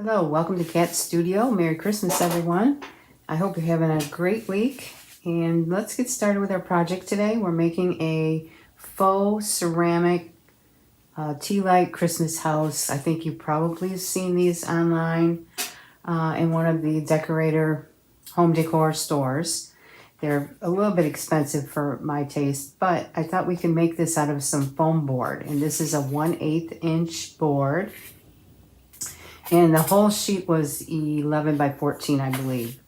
Hello, welcome to Cat Studio. Merry Christmas, everyone. I hope you're having a great week. And let's get started with our project today. We're making a faux ceramic tea light Christmas house. I think you probably have seen these online in one of the decorator home decor stores. They're a little bit expensive for my taste, but I thought we could make this out of some foam board. And this is a 1/8 inch board. And the whole sheet was 11 by 14, I believe.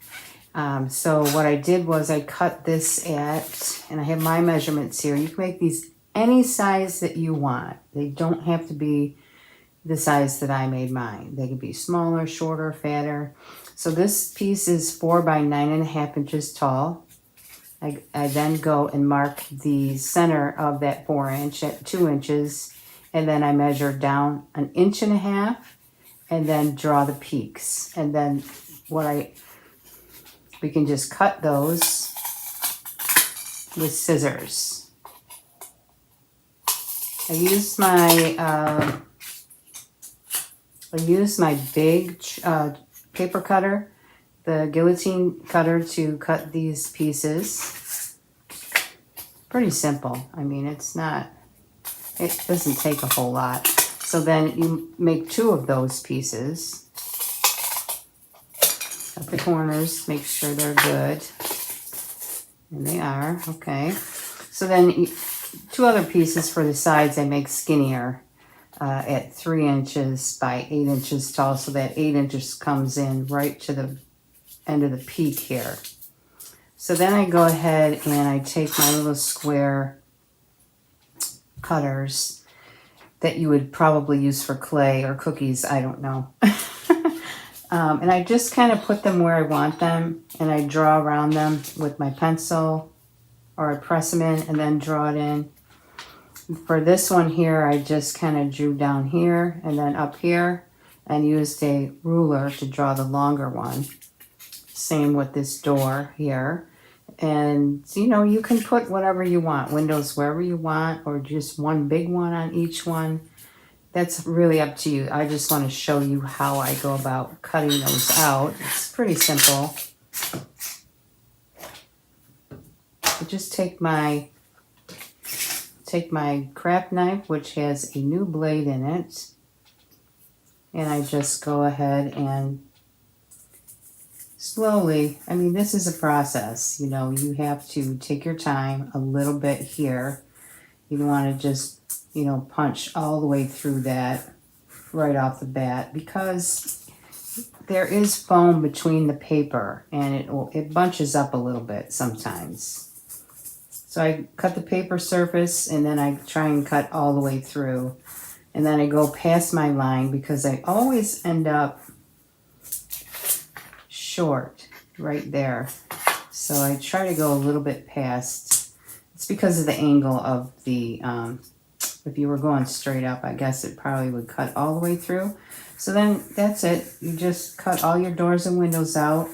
So what I did was I cut this and I have my measurements here. You can make these any size that you want. They don't have to be the size that I made mine. They could be smaller, shorter, fatter. So this piece is 4 by 9.5 inches tall. I then go and mark the center of that 4 inch at 2 inches. And then I measure down 1.5 inches. And then draw the peaks. And then we can just cut those with scissors. I use my big paper cutter, the guillotine cutter, to cut these pieces. Pretty simple. I mean, it doesn't take a whole lot. So then you make 2 of those pieces. Cut the corners, make sure they're good. And they are, okay. So then 2 other pieces for the sides I make skinnier at 3 inches by 8 inches tall. So that 8 inches comes in right to the end of the peak here. So then I go ahead and I take my little square cutters that you would probably use for clay or cookies, I don't know. And I just kind of put them where I want them, and I draw around them with my pencil, or I press them in and then draw it in. For this one here, I just kind of drew down here and then up here and used a ruler to draw the longer one. Same with this door here. And, you know, you can put whatever you want, windows wherever you want, or just one big one on each one. That's really up to you. I just want to show you how I go about cutting those out. It's pretty simple. I just take my craft knife, which has a new blade in it, and I just go ahead and slowly, I mean, this is a process, you know, you have to take your time a little bit here. You don't want to just, you know, punch all the way through that right off the bat, because there is foam between the paper and it bunches up a little bit sometimes. So I cut the paper surface and then I try and cut all the way through. And then I go past my line because I always end up short right there. So I try to go a little bit past. It's because of the angle of the, if you were going straight up, I guess it probably would cut all the way through. So then that's it. You just cut all your doors and windows out.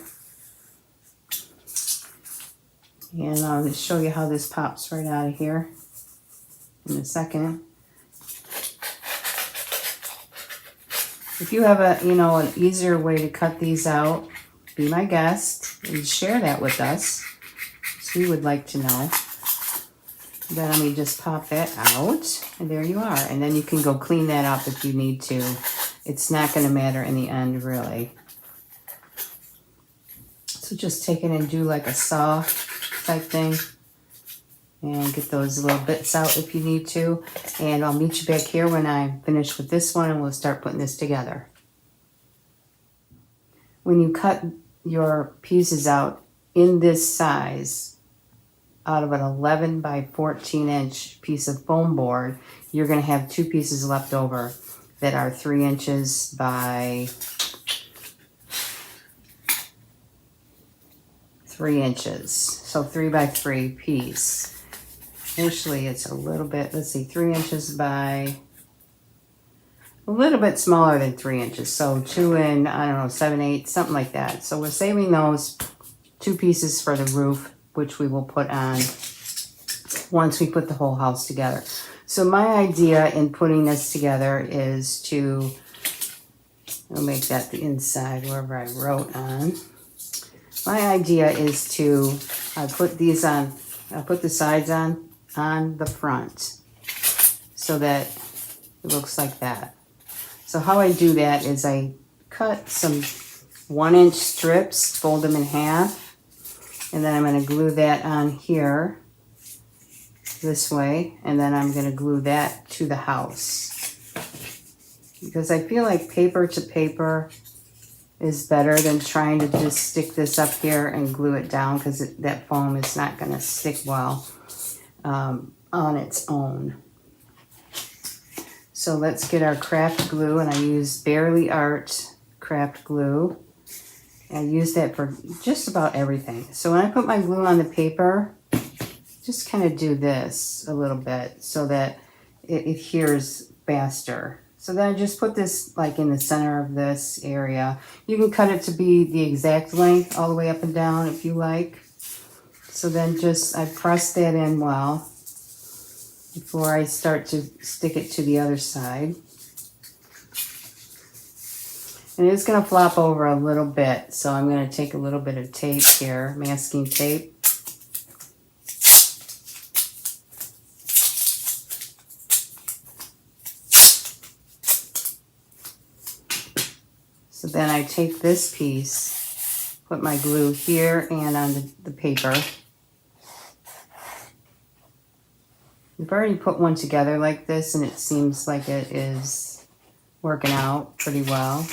And I'll just show you how this pops right out of here in a second. If you have an easier way to cut these out, be my guest and share that with us. So we would like to know. Then let me just pop that out, and there you are. And then you can go clean that up if you need to. It's not going to matter in the end, really. So just take it and do like a saw type thing, and get those little bits out if you need to. And I'll meet you back here when I'm finished with this one, and we'll start putting this together. When you cut your pieces out in this size, out of an 11 by 14 inch piece of foam board, you're going to have 2 pieces left over that are 3 inches by 3 inches. So 3 by 3 piece. Initially it's a little bit, let's see, 3 inches by a little bit smaller than 3 inches. So 2 and, I don't know, 7/8, something like that. So we're saving those 2 pieces for the roof, which we will put on once we put the whole house together. So my idea in putting this together is to I'll make that the inside wherever I wrote on. My idea is to put these on, put the sides on the front so that it looks like that. So how I do that is I cut some 1-inch strips, fold them in half, and then I'm going to glue that on here this way, and then I'm going to glue that to the house. Because I feel like paper to paper is better than trying to just stick this up here and glue it down, because that foam is not going to stick well on its own. So let's get our craft glue, and I use Barely Art craft glue. I use that for just about everything. So when I put my glue on the paper, just kind of do this a little bit so that it adheres faster. So then I just put this like in the center of this area. You can cut it to be the exact length all the way up and down if you like. So then I press that in well before I start to stick it to the other side. And it's going to flop over a little bit, so I'm going to take a little bit of tape here, masking tape. So then I take this piece, put my glue here and on the paper. We've already put one together like this, and it seems like it is working out pretty well.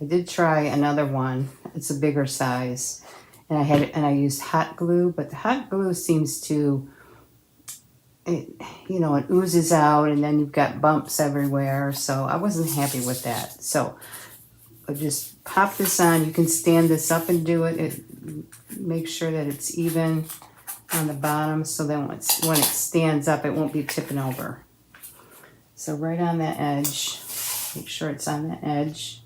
I did try another one. It's a bigger size, and I used hot glue, but the hot glue seems to, it oozes out, and then you've got bumps everywhere. So I wasn't happy with that. So I just pop this on. You can stand this up and do it. Make sure that it's even on the bottom, so then when it stands up, it won't be tipping over. So right on that edge, make sure it's on the edge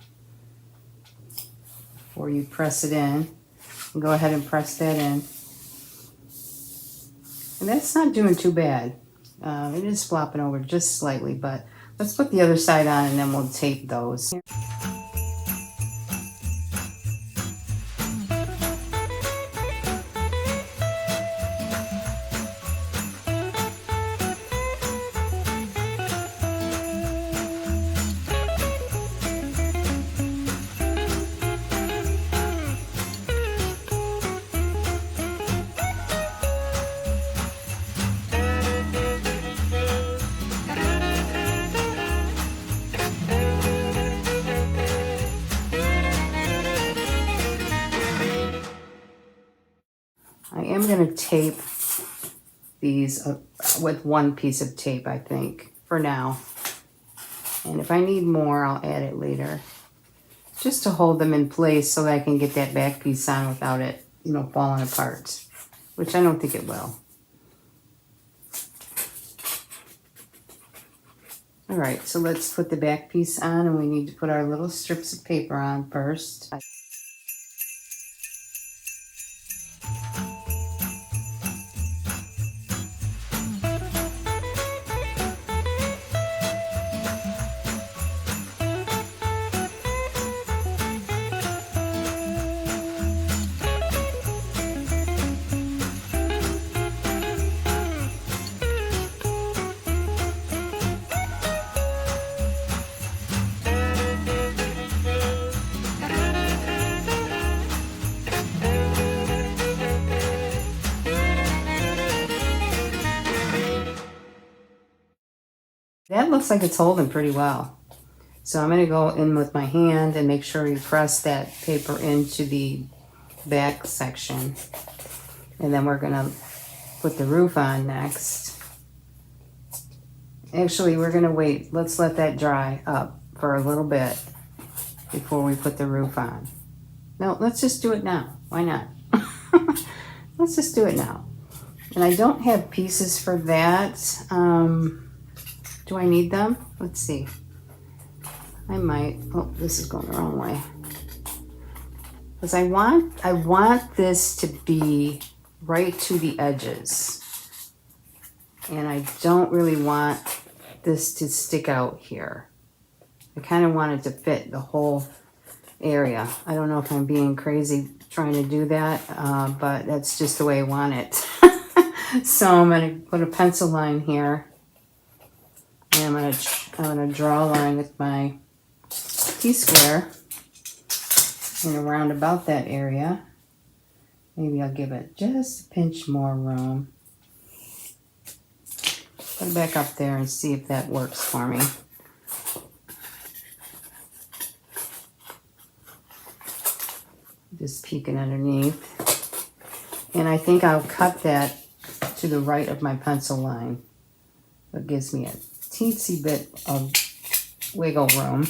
before you press it in. And go ahead and press that in. And that's not doing too bad. It is flopping over just slightly, but let's put the other side on and then we'll tape those. I am going to tape these with one piece of tape, I think, for now. And if I need more, I'll add it later. Just to hold them in place so that I can get that back piece on without it, falling apart. Which I don't think it will. Alright, so let's put the back piece on, and we need to put our little strips of paper on first. That looks like it's holding pretty well. So I'm going to go in with my hand and make sure you press that paper into the back section. And then we're going to put the roof on next. Actually, we're going to wait. Let's let that dry up for a little bit before we put the roof on. No, let's just do it now. Why not? Let's just do it now. And I don't have pieces for that. Do I need them? Let's see. I might. Oh, this is going the wrong way. Because I want this to be right to the edges. And I don't really want this to stick out here. I kind of want it to fit the whole area. I don't know if I'm being crazy trying to do that, but that's just the way I want it. So I'm going to put a pencil line here. And I'm going to draw a line with my T-square and around about that area. Maybe I'll give it just a pinch more room. Put it back up there and see if that works for me. Just peeking underneath. And I think I'll cut that to the right of my pencil line. That gives me a teensy bit of wiggle room.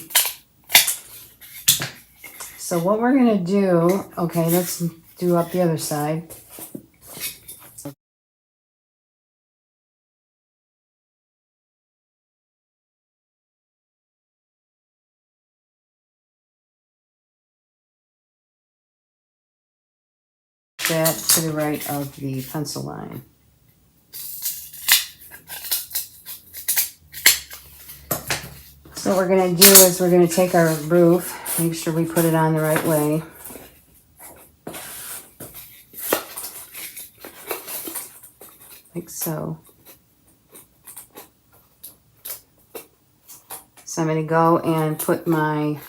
So what we're going to do, okay, let's do up the other side. That to the right of the pencil line. So what we're going to do is we're going to take our roof, make sure we put it on the right way. Like so. So I'm going to go and put my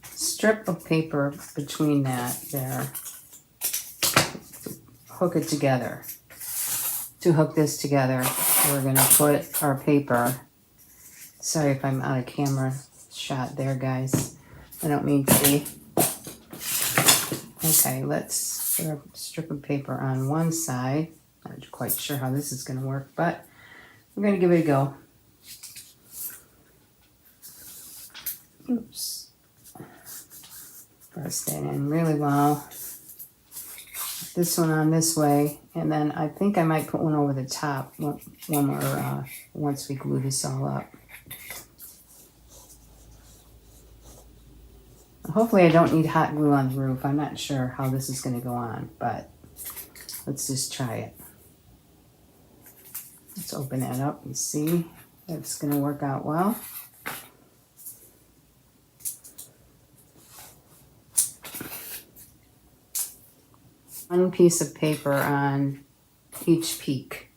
strip of paper between that there. Hook it together. To hook this together, we're going to put our paper. Sorry if I'm out of camera shot there, guys. I don't mean to be. Okay, let's put a strip of paper on one side. Not quite sure how this is going to work, but we're going to give it a go. Oops. Press that in really well. This one on this way, and then I think I might put one over the top one more once we glue this all up. Hopefully I don't need hot glue on the roof. I'm not sure how this is going to go on, but let's just try it. Let's open that up and see if it's going to work out well. One piece of paper on each peak.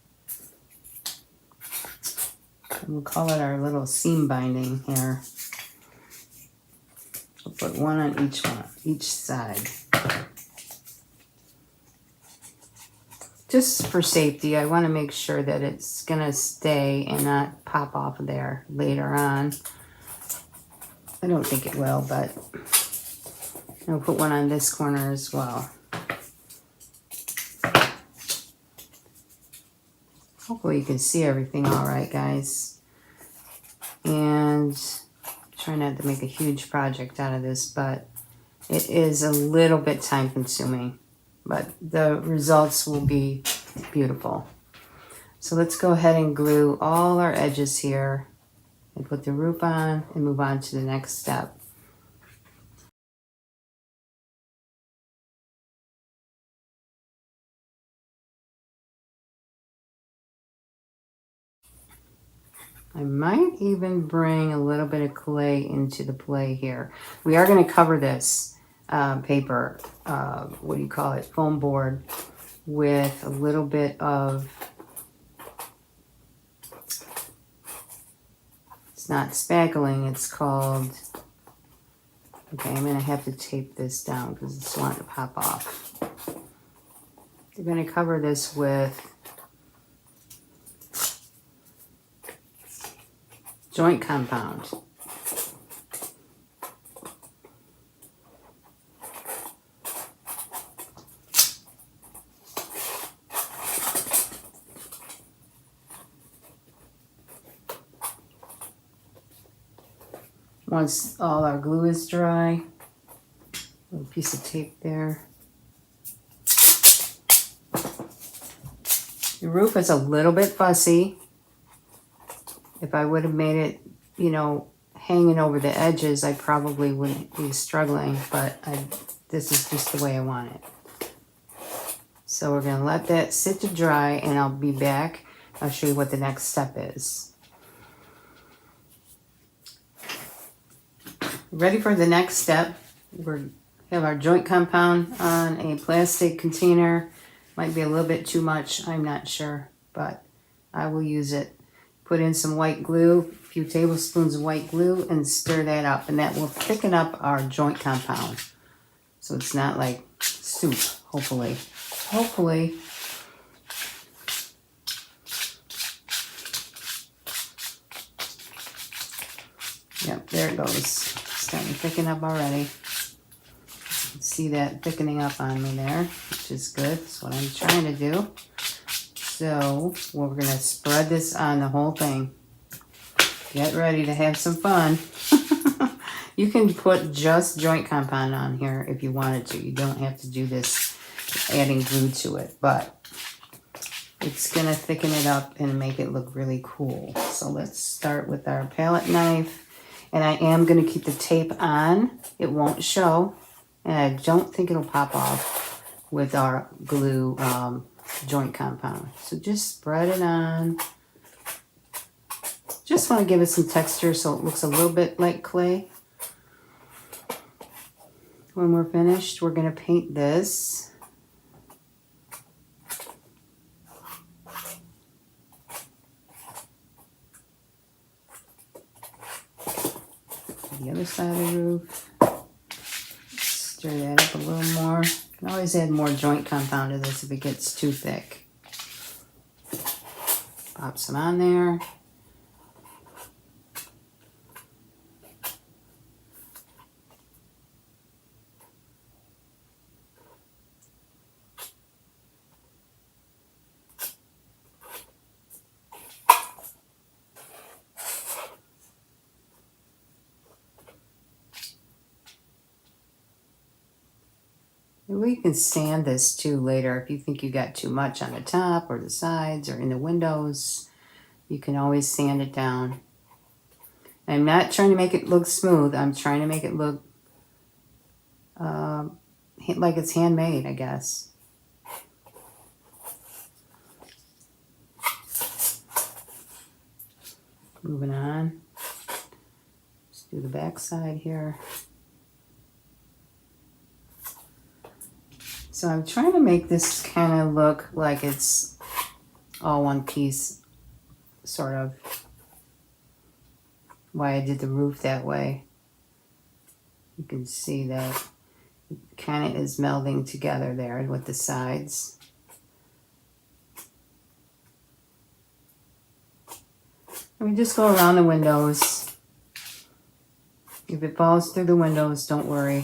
And we'll call it our little seam binding here. We'll put one on each side. Just for safety, I want to make sure that it's going to stay and not pop off of there later on. I don't think it will, but I'll put one on this corner as well. Hopefully you can see everything all right, guys. And try not to make a huge project out of this, but it is a little bit time consuming, but the results will be beautiful. So let's go ahead and glue all our edges here and put the roof on and move on to the next step. I might even bring a little bit of clay into the play here. We are going to cover this paper, what do you call it, foam board, with a little bit of, it's not spackling, it's called, okay, I'm going to have to tape this down because it's wanting to pop off. We're going to cover this with joint compound. Once all our glue is dry, a little piece of tape there. The roof is a little bit fussy. If I would have made it, you know, hanging over the edges, I probably wouldn't be struggling, but this is just the way I want it. So we're going to let that sit to dry, and I'll be back. I'll show you what the next step is. ready for the next step. We have our joint compound on a plastic container. Might be a little bit too much, I'm not sure, but I will use it. Put in some white glue, a few tablespoons of white glue, and stir that up, and that will thicken up our joint compound. So it's not like soup, hopefully. Hopefully. Yep, there it goes. Starting to thicken up already. See that thickening up on me there, which is good. That's what I'm trying to do. So we're going to spread this on the whole thing. Get ready to have some fun. You can put just joint compound on here if you wanted to. You don't have to do this adding glue to it, but it's going to thicken it up and make it look really cool. So let's start with our palette knife. And I am going to keep the tape on. It won't show. And I don't think it'll pop off with our glue joint compound. So just spread it on. Just want to give it some texture so it looks a little bit like clay. When we're finished, we're going to paint this. The other side of the roof. Stir that up a little more. You can always add more joint compound to this if it gets too thick. Pop some on there. We can sand this too later if you think you got too much on the top or the sides or in the windows. You can always sand it down. I'm not trying to make it look smooth. I'm trying to make it look like it's handmade, I guess. Moving on. Let's do the back side here. So I'm trying to make this kind of look like it's all one piece, sort of. Why I did the roof that way. You can see that it kind of is melding together there with the sides. And we just go around the windows. If it falls through the windows, don't worry.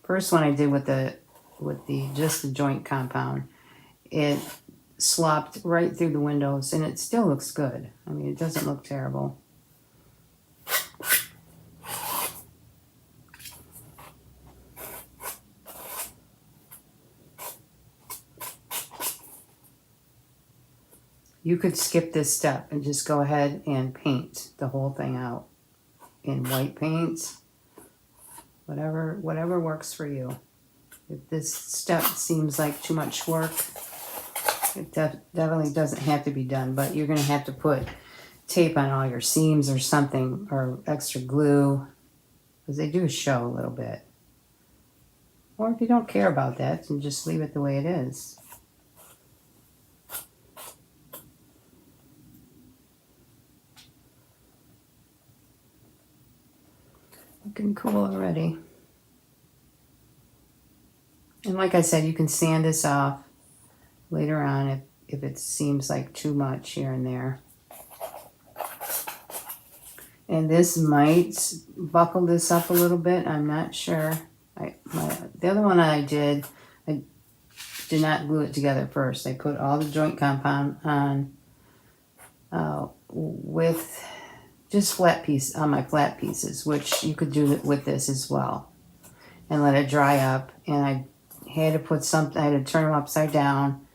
First one I did with just the joint compound, it slopped right through the windows, and it still looks good. I mean, it doesn't look terrible. You could skip this step and just go ahead and paint the whole thing out in white paint. Whatever works for you. If this step seems like too much work, it definitely doesn't have to be done, but you're going to have to put tape on all your seams or something, or extra glue, because they do show a little bit. Or if you don't care about that, then just leave it the way it is. Looking cool already. And like I said, you can sand this off later on if it seems like too much here and there. And this might buckle this up a little bit. I'm not sure. The other one I did not glue it together first. I put all the joint compound on with just flat piece on my flat pieces, which you could do with this as well, and let it dry up. And I had to put something. I had to turn them upside down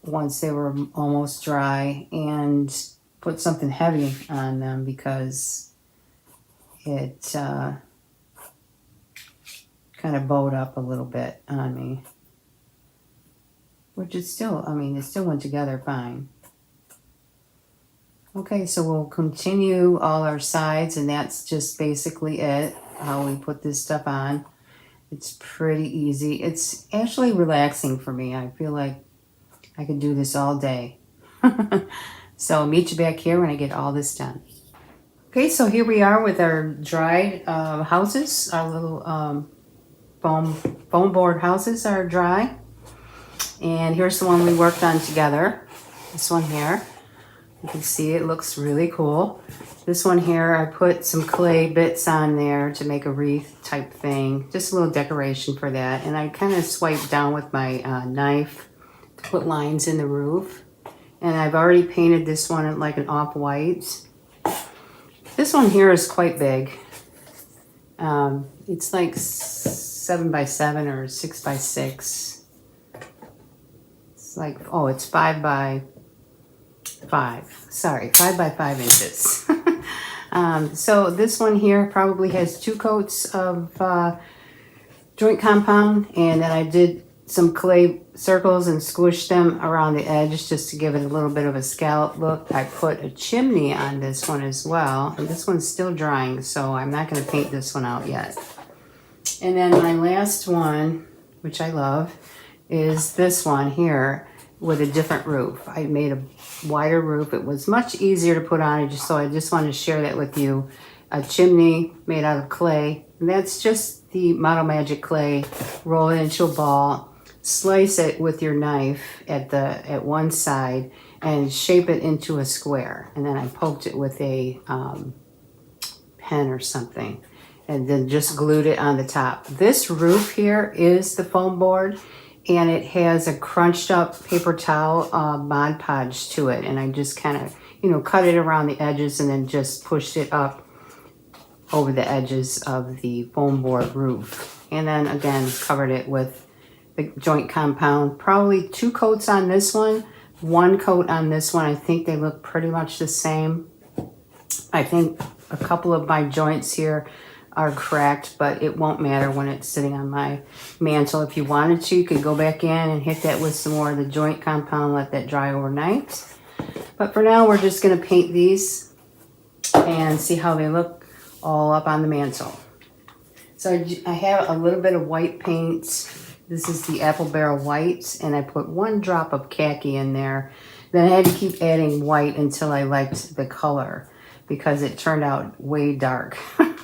once they were almost dry, and put something heavy on them because it kind of bowed up a little bit on me, which is still, I mean, it still went together fine. Okay, so we'll continue all our sides, and that's just basically it, how we put this stuff on. It's pretty easy. It's actually relaxing for me. I feel like I could do this all day. So I'll meet you back here when I get all this done. Okay, so here we are with our dried houses. Our little foam board houses are dry. And here's the one we worked on together. This one here. You can see it looks really cool. This one here, I put some clay bits on there to make a wreath type thing. Just a little decoration for that. And I kind of swiped down with my knife to put lines in the roof. And I've already painted this one like an off-white. This one here is quite big. It's like 7x7 or 6x6. It's like, oh, it's 5x5. Sorry, 5x5 inches. So this one here probably has 2 coats of joint compound, and then I did some clay circles and squished them around the edge just to give it a little bit of a scallop look. I put a chimney on this one as well, and this one's still drying, so I'm not going to paint this one out yet. And then my last one, which I love, is this one here with a different roof. I made a wider roof. It was much easier to put on, so I just wanted to share that with you. A chimney made out of clay, and that's just the Model Magic clay. Roll it into a ball, slice it with your knife at one side, and shape it into a square. And then I poked it with a pen or something, and then just glued it on the top. This roof here is the foam board, and it has a crunched up paper towel Mod Podge to it. And I just kind of, cut it around the edges and then just pushed it up over the edges of the foam board roof. And then again, covered it with the joint compound. Probably 2 coats on this one, 1 coat on this one. I think they look pretty much the same. I think a couple of my joints here are cracked, but it won't matter when it's sitting on my mantle. If you wanted to, you could go back in and hit that with some more of the joint compound, let that dry overnight. But for now, we're just gonna paint these and see how they look all up on the mantle. So I have a little bit of white paint. This is the Apple Barrel White, and I put 1 drop of khaki in there. Then I had to keep adding white until I liked the color, because it turned out way dark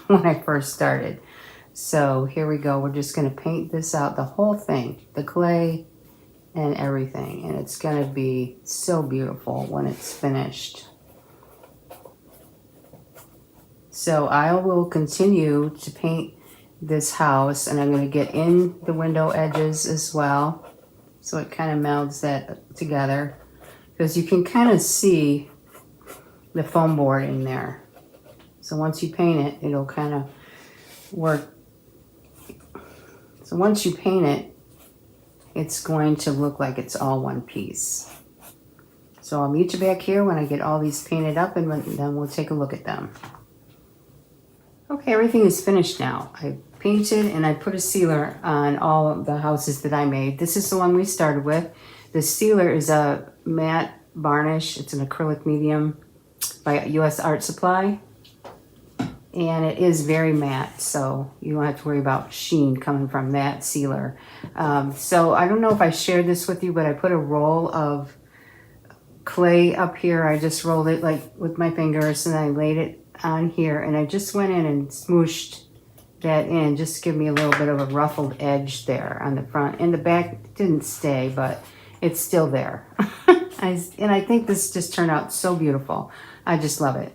when I first started. So here we go. We're just going to paint this out, the whole thing, the clay and everything. And it's going to be so beautiful when it's finished. So I will continue to paint this house, and I'm going to get in the window edges as well, so it kind of melds that together, because you can kind of see the foam board in there. So once you paint it, it'll kind of work. So once you paint it, it's going to look like it's all one piece. So I'll meet you back here when I get all these painted up, and then we'll take a look at them. Okay, everything is finished now. I painted and I put a sealer on all of the houses that I made. This is the one we started with. The sealer is a matte varnish. It's an acrylic medium by US Art Supply. And it is very matte, so you don't have to worry about sheen coming from that sealer. So I don't know if I shared this with you, but I put a roll of clay up here. I just rolled it like with my fingers, and I laid it on here, and I just went in and smooshed that in just to give me a little bit of a ruffled edge there on the front. And the back didn't stay, but it's still there. And I think this just turned out so beautiful. I just love it.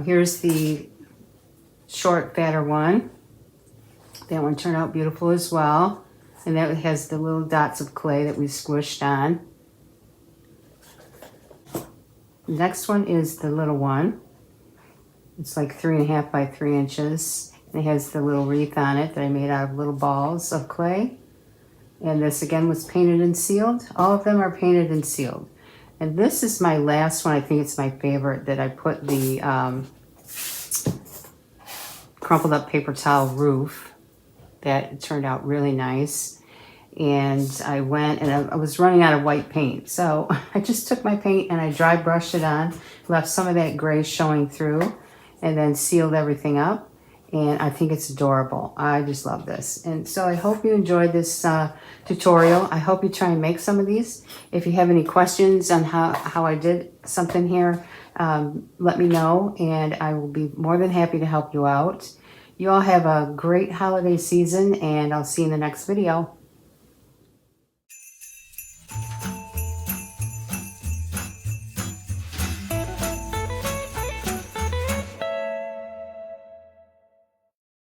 Here's the short, fatter one. That one turned out beautiful as well. And that has the little dots of clay that we squished on. The next one is the little one. It's like 3.5 by 3 inches. And it has the little wreath on it that I made out of little balls of clay. And this again was painted and sealed. All of them are painted and sealed. And this is my last one. I think it's my favorite, that I put the crumpled up paper towel roof. That turned out really nice. and I went and I was running out of white paint. So I just took my paint and I dry brushed it on, left some of that gray showing through, and then sealed everything up. And I think it's adorable. I just love this. And so I hope you enjoyed this tutorial. I hope you try and make some of these. If you have any questions on how I did something here, let me know and I will be more than happy to help you out. You all have a great holiday season and I'll see you in the next video.